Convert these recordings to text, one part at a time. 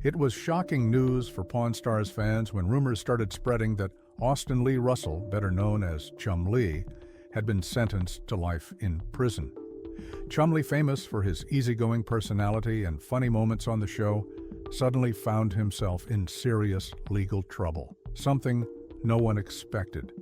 It was shocking news for Pawn Stars fans when rumors started spreading that Austin Lee Russell, better known as Chumlee, had been sentenced to life in prison. Chumlee, famous for his easygoing personality and funny moments on the show, suddenly found himself in serious legal trouble, something no one expected.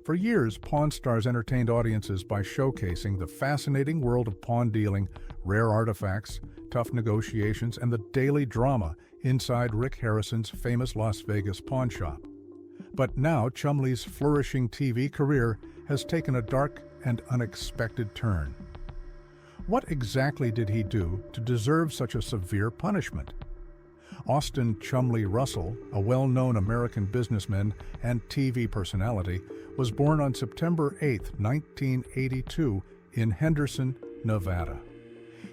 For years, Pawn Stars entertained audiences by showcasing the fascinating world of pawn dealing, rare artifacts, tough negotiations, and the daily drama inside Rick Harrison's famous Las Vegas pawn shop. But now Chumlee's flourishing TV career has taken a dark and unexpected turn. What exactly did he do to deserve such a severe punishment? Austin Chumlee Russell, a well-known American businessman and TV personality, was born on September 8, 1982, in Henderson, Nevada.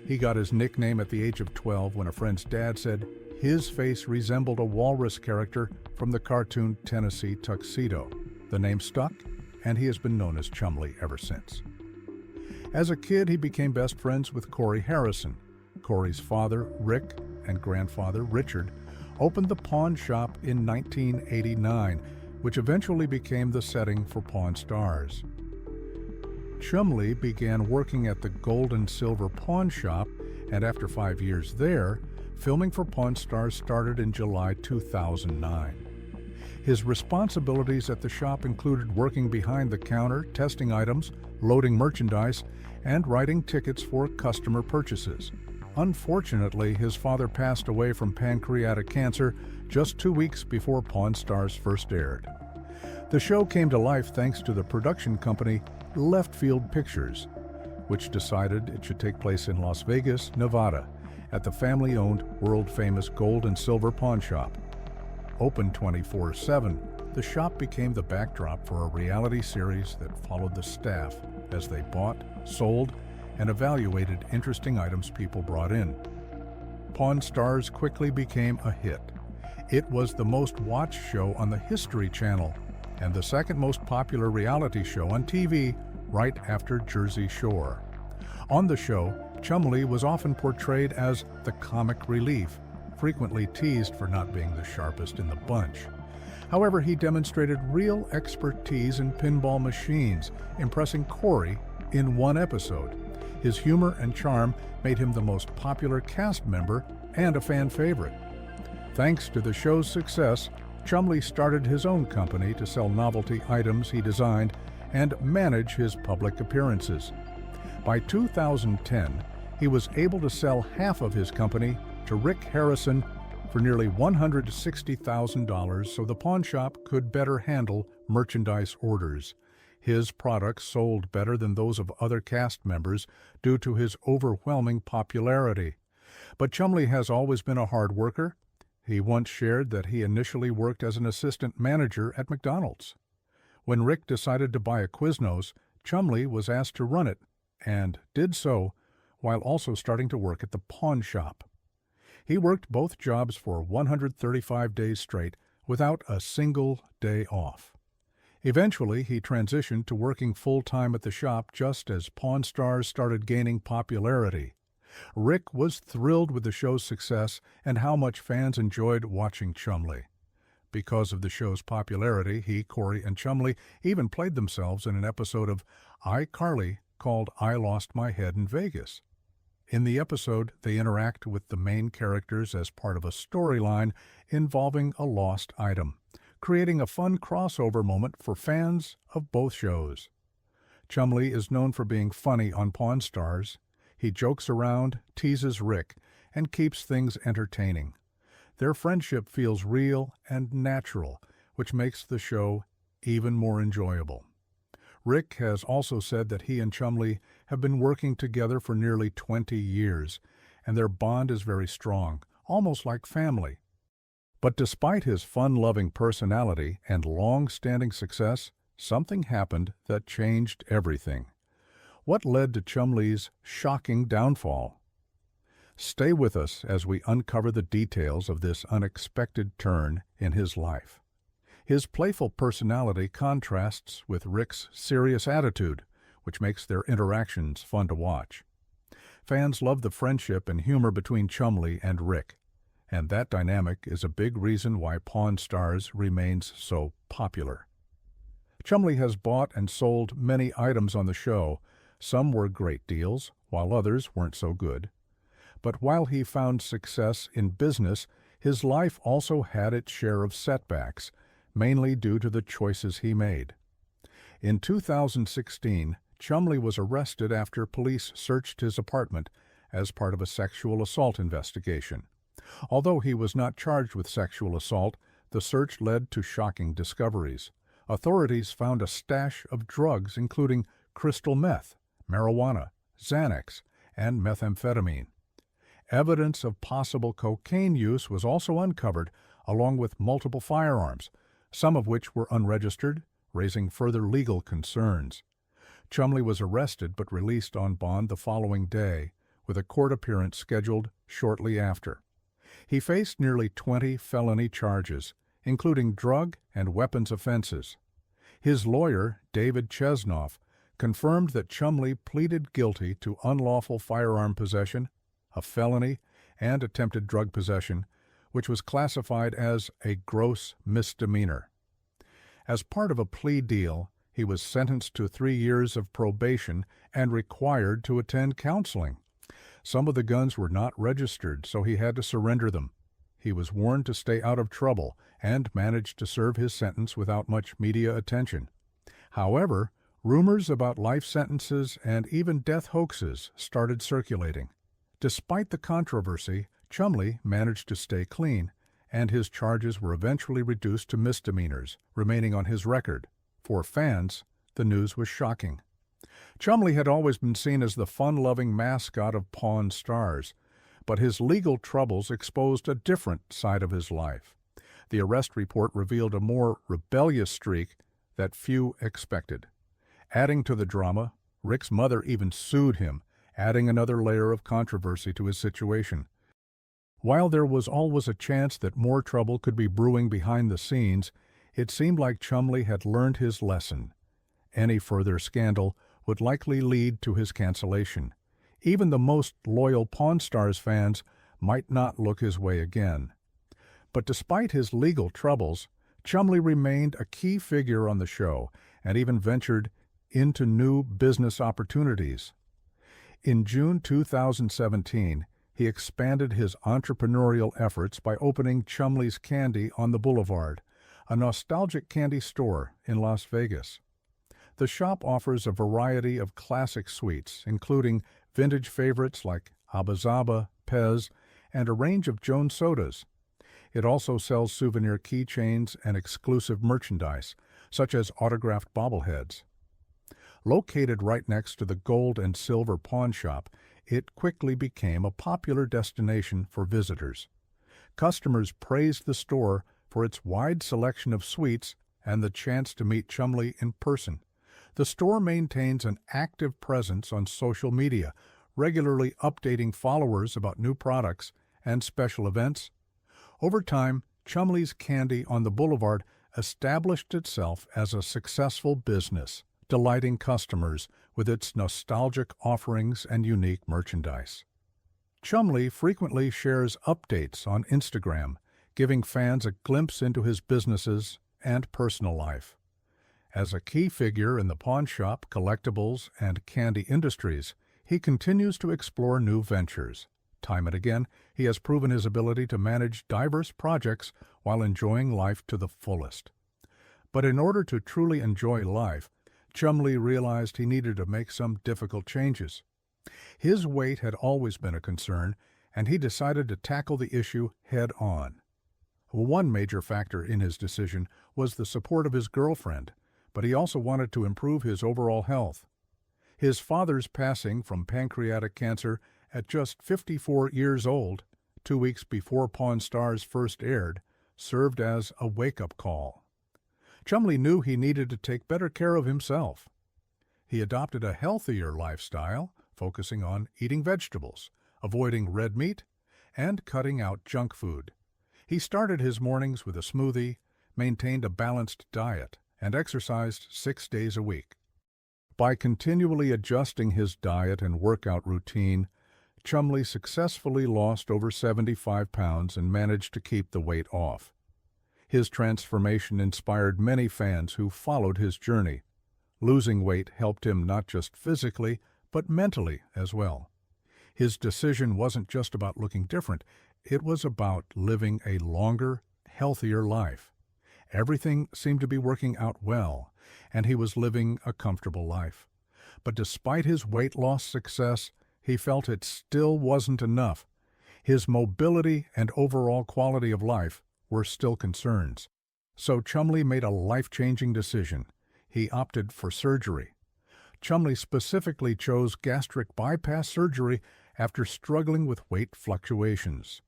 He got his nickname at the age of 12 when a friend's dad said his face resembled a walrus character from the cartoon Tennessee Tuxedo. The name stuck, and he has been known as Chumlee ever since. As a kid, he became best friends with Corey Harrison. Corey's father, Rick, and grandfather, Richard, opened the pawn shop in 1989, which eventually became the setting for Pawn Stars. Chumlee began working at the Gold and Silver Pawn Shop, and after 5 years there, filming for Pawn Stars started in July 2009. His responsibilities at the shop included working behind the counter, testing items, loading merchandise, and writing tickets for customer purchases. Unfortunately, his father passed away from pancreatic cancer just 2 weeks before Pawn Stars first aired. The show came to life thanks to the production company Left Field Pictures, which decided it should take place in Las Vegas, Nevada, at the family-owned, world-famous Gold and Silver Pawn Shop. Open 24/7, the shop became the backdrop for a reality series that followed the staff as they bought, sold, and evaluated interesting items people brought in. Pawn Stars quickly became a hit. It was the most watched show on the History Channel and the second most popular reality show on TV right after Jersey Shore. On the show, Chumlee was often portrayed as the comic relief, frequently teased for not being the sharpest in the bunch. However, he demonstrated real expertise in pinball machines, impressing Corey in one episode. His humor and charm made him the most popular cast member and a fan favorite. Thanks to the show's success, Chumlee started his own company to sell novelty items he designed and manage his public appearances. By 2010, he was able to sell half of his company to Rick Harrison for nearly $160,000 so the pawn shop could better handle merchandise orders. His products sold better than those of other cast members due to his overwhelming popularity. But Chumlee has always been a hard worker. He once shared that he initially worked as an assistant manager at McDonald's. When Rick decided to buy a Quiznos, Chumlee was asked to run it, and did so while also starting to work at the pawn shop. He worked both jobs for 135 days straight without a single day off. Eventually, he transitioned to working full-time at the shop just as Pawn Stars started gaining popularity. Rick was thrilled with the show's success and how much fans enjoyed watching Chumlee. Because of the show's popularity, he, Corey, and Chumlee even played themselves in an episode of iCarly called I Lost My Head in Vegas. In the episode, they interact with the main characters as part of a storyline involving a lost item, creating a fun crossover moment for fans of both shows. Chumlee is known for being funny on Pawn Stars. He jokes around, teases Rick, and keeps things entertaining. Their friendship feels real and natural, which makes the show even more enjoyable. Rick has also said that he and Chumlee have been working together for nearly 20 years, and their bond is very strong, almost like family. But despite his fun-loving personality and long-standing success, something happened that changed everything. What led to Chumlee's shocking downfall? Stay with us as we uncover the details of this unexpected turn in his life. His playful personality contrasts with Rick's serious attitude, which makes their interactions fun to watch. Fans love the friendship and humor between Chumlee and Rick, And that dynamic is a big reason why Pawn Stars remains so popular. Chumlee has bought and sold many items on the show. Some were great deals, while others weren't so good. But while he found success in business, his life also had its share of setbacks, mainly due to the choices he made. In 2016, Chumlee was arrested after police searched his apartment as part of a sexual assault investigation. Although he was not charged with sexual assault, the search led to shocking discoveries. Authorities found a stash of drugs including crystal meth, marijuana, Xanax, and methamphetamine. Evidence of possible cocaine use was also uncovered, along with multiple firearms, some of which were unregistered, raising further legal concerns. Chumlee was arrested but released on bond the following day, with a court appearance scheduled shortly after. He faced nearly 20 felony charges, including drug and weapons offenses. His lawyer, David Chesnoff, confirmed that Chumlee pleaded guilty to unlawful firearm possession, a felony, and attempted drug possession, which was classified as a gross misdemeanor. As part of a plea deal, he was sentenced to 3 years of probation and required to attend counseling. Some of the guns were not registered, so he had to surrender them. He was warned to stay out of trouble and managed to serve his sentence without much media attention. However, rumors about life sentences and even death hoaxes started circulating. Despite the controversy, Chumlee managed to stay clean, and his charges were eventually reduced to misdemeanors, remaining on his record. For fans, the news was shocking. Chumlee had always been seen as the fun-loving mascot of Pawn Stars, but his legal troubles exposed a different side of his life. The arrest report revealed a more rebellious streak that few expected. Adding to the drama, Rick's mother even sued him, adding another layer of controversy to his situation. While there was always a chance that more trouble could be brewing behind the scenes, it seemed like Chumlee had learned his lesson. Any further scandal would likely lead to his cancellation. Even the most loyal Pawn Stars fans might not look his way again. But despite his legal troubles, Chumlee remained a key figure on the show and even ventured into new business opportunities. In June 2017, he expanded his entrepreneurial efforts by opening Chumlee's Candy on the Boulevard, a nostalgic candy store in Las Vegas. The shop offers a variety of classic sweets, including vintage favorites like Abba Zaba, Pez, and a range of Jones sodas. It also sells souvenir keychains and exclusive merchandise, such as autographed bobbleheads. Located right next to the gold and silver pawn shop, it quickly became a popular destination for visitors. Customers praised the store for its wide selection of sweets and the chance to meet Chumlee in person. The store maintains an active presence on social media, regularly updating followers about new products and special events. Over time, Chumlee's Candy on the Boulevard established itself as a successful business, delighting customers with its nostalgic offerings and unique merchandise. Chumlee frequently shares updates on Instagram, giving fans a glimpse into his businesses and personal life. As a key figure in the pawn shop, collectibles, and candy industries, he continues to explore new ventures. Time and again, he has proven his ability to manage diverse projects while enjoying life to the fullest. But in order to truly enjoy life, Chumlee realized he needed to make some difficult changes. His weight had always been a concern, and he decided to tackle the issue head-on. One major factor in his decision was the support of his girlfriend, but he also wanted to improve his overall health. His father's passing from pancreatic cancer at just 54 years old, 2 weeks before Pawn Stars first aired, served as a wake-up call. Chumlee knew he needed to take better care of himself. He adopted a healthier lifestyle, focusing on eating vegetables, avoiding red meat, and cutting out junk food. He started his mornings with a smoothie, maintained a balanced diet, and exercised 6 days a week. By continually adjusting his diet and workout routine, Chumlee successfully lost over 75 pounds and managed to keep the weight off. His transformation inspired many fans who followed his journey. Losing weight helped him not just physically, but mentally as well. His decision wasn't just about looking different, it was about living a longer, healthier life. Everything seemed to be working out well, and he was living a comfortable life. But despite his weight loss success, he felt it still wasn't enough. His mobility and overall quality of life were still concerns. So Chumlee made a life-changing decision. He opted for surgery. Chumlee specifically chose gastric bypass surgery after struggling with weight fluctuations.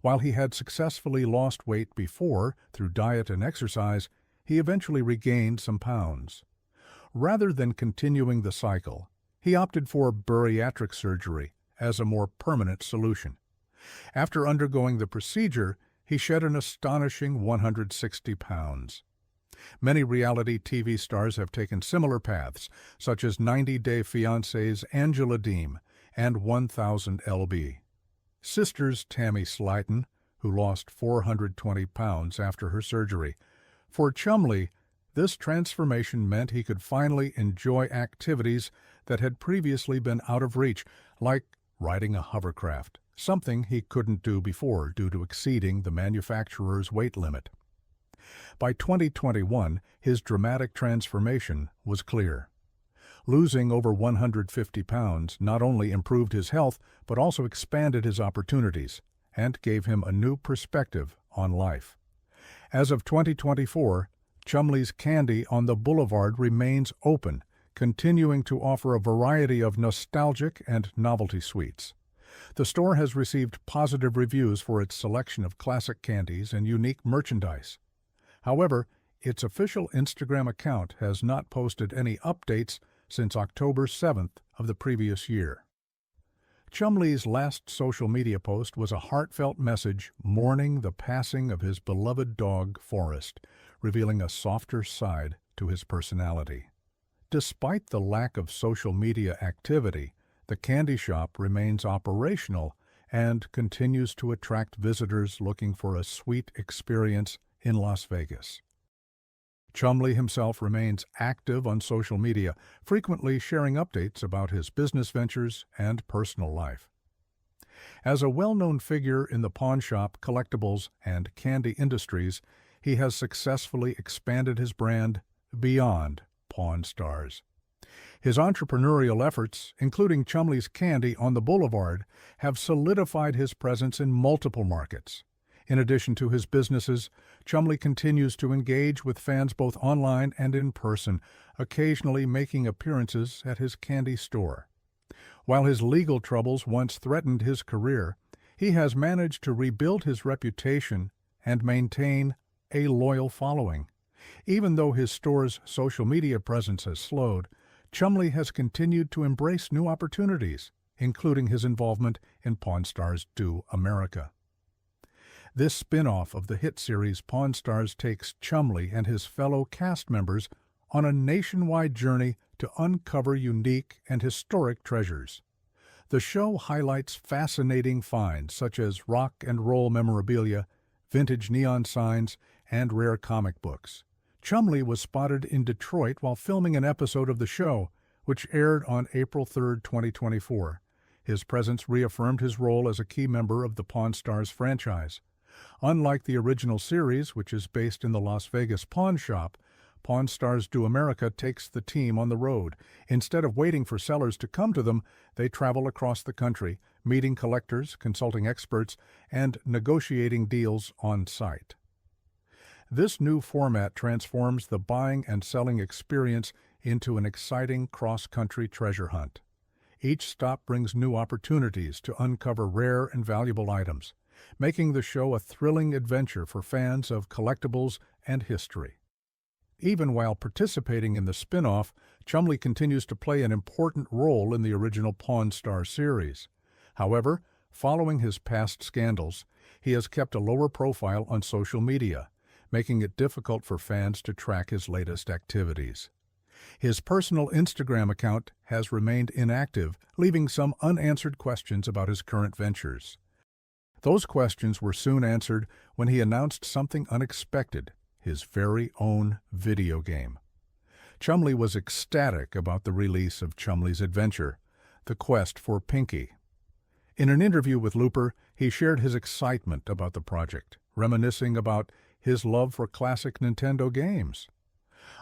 While he had successfully lost weight before through diet and exercise, he eventually regained some pounds. Rather than continuing the cycle, he opted for bariatric surgery as a more permanent solution. After undergoing the procedure, he shed an astonishing 160 pounds. Many reality TV stars have taken similar paths, such as 90 Day Fiancé's Angela Deem and 1000 lb. Sisters Tammy Slyton, who lost 420 pounds after her surgery. For Chumlee, this transformation meant he could finally enjoy activities that had previously been out of reach, like riding a hovercraft, something he couldn't do before due to exceeding the manufacturer's weight limit. By 2021, his dramatic transformation was clear. Losing over 150 pounds not only improved his health, but also expanded his opportunities and gave him a new perspective on life. As of 2024, Chumlee's Candy on the Boulevard remains open, continuing to offer a variety of nostalgic and novelty sweets. The store has received positive reviews for its selection of classic candies and unique merchandise. However, its official Instagram account has not posted any updates since October 7th of the previous year. Chumlee's last social media post was a heartfelt message mourning the passing of his beloved dog, Forrest, revealing a softer side to his personality. Despite the lack of social media activity, the candy shop remains operational and continues to attract visitors looking for a sweet experience in Las Vegas. Chumlee himself remains active on social media, frequently sharing updates about his business ventures and personal life. As a well-known figure in the pawn shop, collectibles, and candy industries, he has successfully expanded his brand beyond Pawn Stars. His entrepreneurial efforts, including Chumlee's Candy on the Boulevard, have solidified his presence in multiple markets. In addition to his businesses, Chumlee continues to engage with fans both online and in person, occasionally making appearances at his candy store. While his legal troubles once threatened his career, he has managed to rebuild his reputation and maintain a loyal following. Even though his store's social media presence has slowed, Chumlee has continued to embrace new opportunities, including his involvement in Pawn Stars Do America. This spin-off of the hit series Pawn Stars takes Chumlee and his fellow cast members on a nationwide journey to uncover unique and historic treasures. The show highlights fascinating finds such as rock and roll memorabilia, vintage neon signs, and rare comic books. Chumlee was spotted in Detroit while filming an episode of the show, which aired on April 3, 2024. His presence reaffirmed his role as a key member of the Pawn Stars franchise. Unlike the original series, which is based in the Las Vegas pawn shop, Pawn Stars Do America takes the team on the road. Instead of waiting for sellers to come to them, they travel across the country, meeting collectors, consulting experts, and negotiating deals on site. This new format transforms the buying and selling experience into an exciting cross-country treasure hunt. Each stop brings new opportunities to uncover rare and valuable items, making the show a thrilling adventure for fans of collectibles and history. Even while participating in the spin-off, Chumlee continues to play an important role in the original Pawn Star series. However, following his past scandals, he has kept a lower profile on social media, making it difficult for fans to track his latest activities. His personal Instagram account has remained inactive, leaving some unanswered questions about his current ventures. Those questions were soon answered when he announced something unexpected: his very own video game. Chumlee was ecstatic about the release of Chumlee's adventure, The Quest for Pinky. In an interview with Looper, he shared his excitement about the project, reminiscing about his love for classic Nintendo games.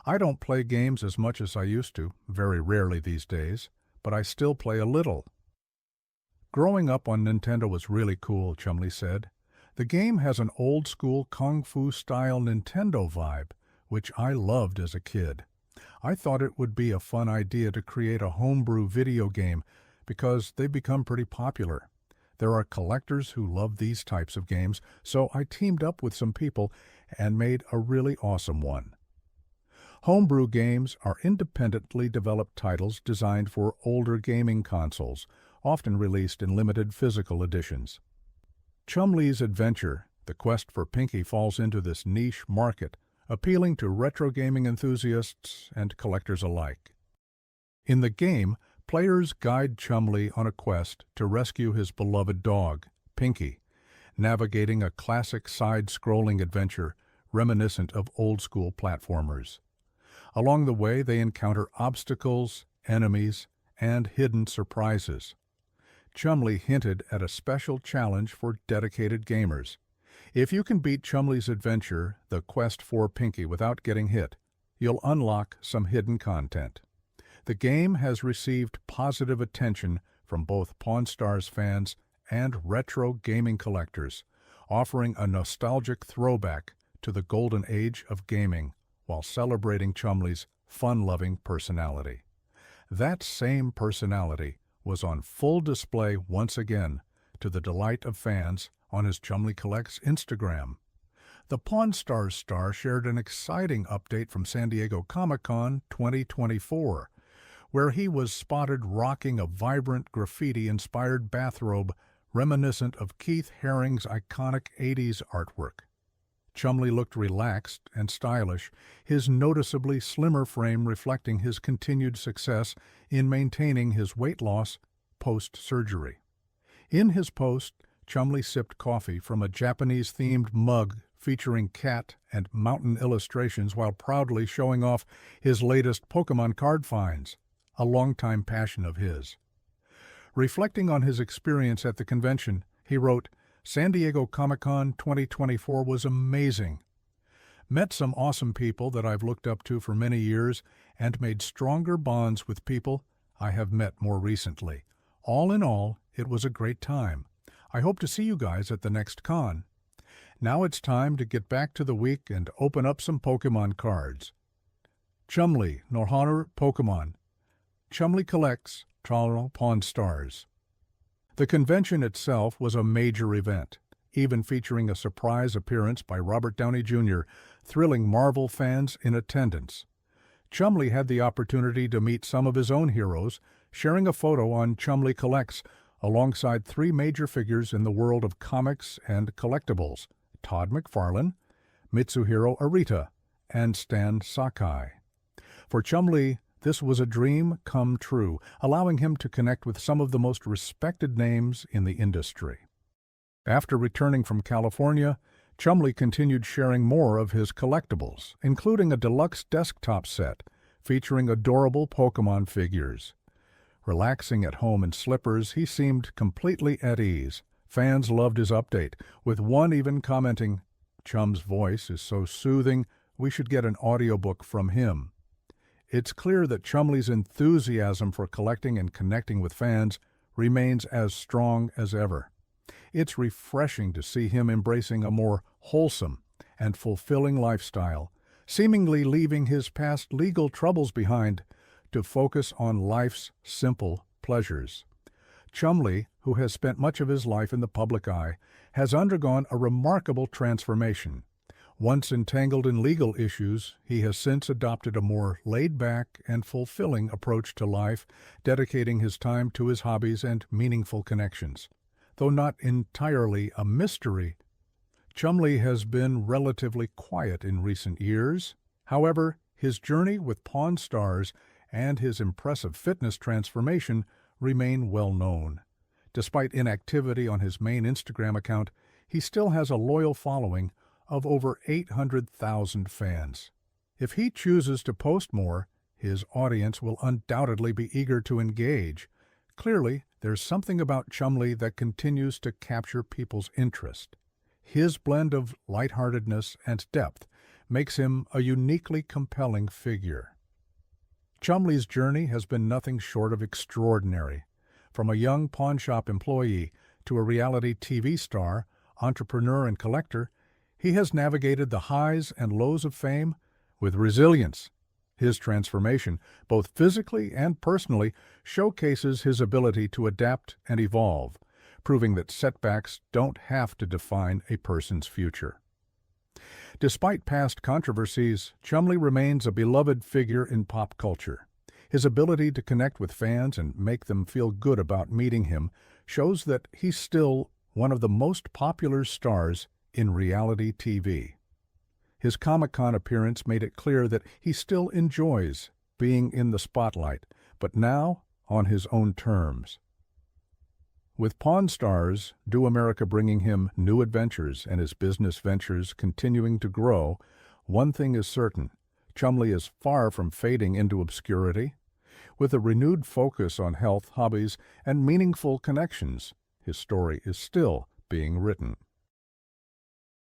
"I don't play games as much as I used to, very rarely these days, but I still play a little." "Growing up on Nintendo was really cool," Chumlee said. "The game has an old-school Kung Fu-style Nintendo vibe, which I loved as a kid. I thought it would be a fun idea to create a homebrew video game because they've become pretty popular. There are collectors who love these types of games, so I teamed up with some people and made a really awesome one." Homebrew games are independently developed titles designed for older gaming consoles, often released in limited physical editions. Chumlee's adventure, The Quest for Pinky, falls into this niche market, appealing to retro gaming enthusiasts and collectors alike. In the game, players guide Chumlee on a quest to rescue his beloved dog, Pinky, navigating a classic side-scrolling adventure reminiscent of old-school platformers. Along the way, they encounter obstacles, enemies, and hidden surprises. Chumlee hinted at a special challenge for dedicated gamers. If you can beat Chumlee's adventure, The Quest for Pinky, without getting hit, you'll unlock some hidden content. The game has received positive attention from both Pawn Stars fans and retro gaming collectors, offering a nostalgic throwback to the golden age of gaming while celebrating Chumlee's fun-loving personality. That same personality was on full display once again, to the delight of fans, on his Chumlee Collects Instagram. The Pawn Stars star shared an exciting update from San Diego Comic-Con 2024, where he was spotted rocking a vibrant graffiti-inspired bathrobe reminiscent of Keith Haring's iconic 80s artwork. Chumlee looked relaxed and stylish, his noticeably slimmer frame reflecting his continued success in maintaining his weight loss post-surgery. In his post, Chumlee sipped coffee from a Japanese-themed mug featuring cat and mountain illustrations while proudly showing off his latest Pokemon card finds, a longtime passion of his. Reflecting on his experience at the convention, he wrote, "San Diego Comic-Con 2024 was amazing. Met some awesome people that I've looked up to for many years and made stronger bonds with people I have met more recently. All in all, it was a great time. I hope to see you guys at the next con. Now it's time to get back to the week and open up some Pokemon cards." Chumlee, Norhonor Pokemon. Chumlee Collects, Toronto Pawn Stars. The convention itself was a major event, even featuring a surprise appearance by Robert Downey Jr., thrilling Marvel fans in attendance. Chumlee had the opportunity to meet some of his own heroes, sharing a photo on Chumlee Collects alongside three major figures in the world of comics and collectibles: Todd McFarlane, Mitsuhiro Arita, and Stan Sakai. For Chumlee, this was a dream come true, allowing him to connect with some of the most respected names in the industry. After returning from California, Chumlee continued sharing more of his collectibles, including a deluxe desktop set featuring adorable Pokemon figures. Relaxing at home in slippers, he seemed completely at ease. Fans loved his update, with one even commenting, "Chum's voice is so soothing, we should get an audiobook from him." It's clear that Chumlee's enthusiasm for collecting and connecting with fans remains as strong as ever. It's refreshing to see him embracing a more wholesome and fulfilling lifestyle, seemingly leaving his past legal troubles behind to focus on life's simple pleasures. Chumlee, who has spent much of his life in the public eye, has undergone a remarkable transformation. Once entangled in legal issues, he has since adopted a more laid-back and fulfilling approach to life, dedicating his time to his hobbies and meaningful connections. Though not entirely a mystery, Chumlee has been relatively quiet in recent years. However, his journey with Pawn Stars and his impressive fitness transformation remain well known. Despite inactivity on his main Instagram account, he still has a loyal following of over 800,000 fans. If he chooses to post more, his audience will undoubtedly be eager to engage. Clearly, there's something about Chumlee that continues to capture people's interest. His blend of lightheartedness and depth makes him a uniquely compelling figure. Chumlee's journey has been nothing short of extraordinary. From a young pawnshop employee to a reality TV star, entrepreneur, and collector, he has navigated the highs and lows of fame with resilience. His transformation, both physically and personally, showcases his ability to adapt and evolve, proving that setbacks don't have to define a person's future. Despite past controversies, Chumlee remains a beloved figure in pop culture. His ability to connect with fans and make them feel good about meeting him shows that he's still one of the most popular stars in reality TV. His Comic-Con appearance made it clear that he still enjoys being in the spotlight, but now on his own terms. With Pawn Stars, Do America bringing him new adventures and his business ventures continuing to grow, one thing is certain: Chumlee is far from fading into obscurity. With a renewed focus on health, hobbies, and meaningful connections, his story is still being written.